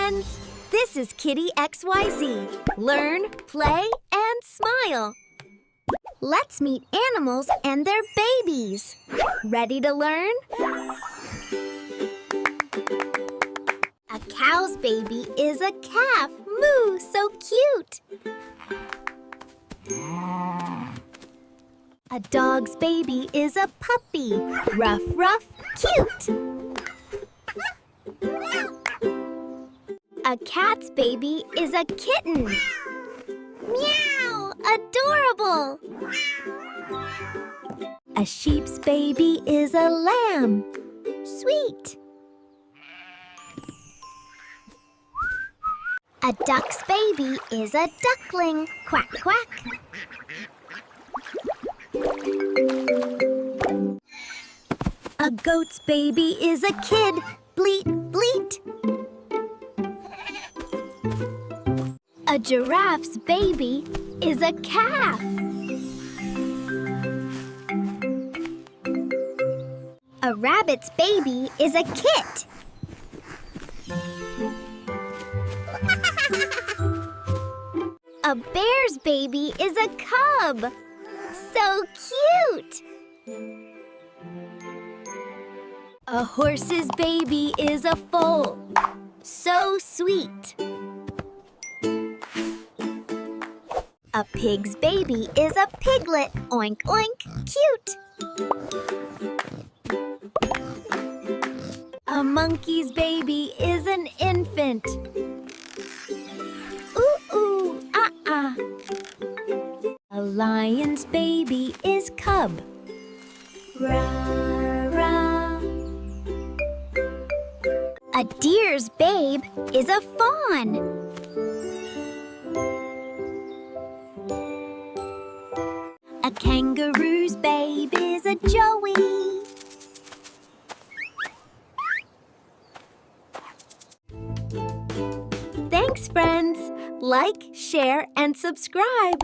friends! This is KiddyXYZ. Learn, play, and smile. Let's meet animals and their babies. Ready to learn? A cow's baby is a calf. Moo, so cute. A dog's baby is a puppy. Ruff, ruff, cute. A cat's baby is a kitten. Meow, adorable. A sheep's baby is a lamb. Sweet. A duck's baby is a duckling. Quack, quack. A goat's baby is a kid. Bleat, bleat. A giraffe's baby is a calf. A rabbit's baby is a kit. A bear's baby is a cub. So cute! A horse's baby is a foal. So sweet. A pig's baby is a piglet. Oink, oink, cute. A monkey's baby is an infant. Ooh, ooh, ah. A lion's baby is cub. Rah, rah. A deer's babe is a fawn. A kangaroo's babe is a joey. Thanks, friends. Like, share, and subscribe.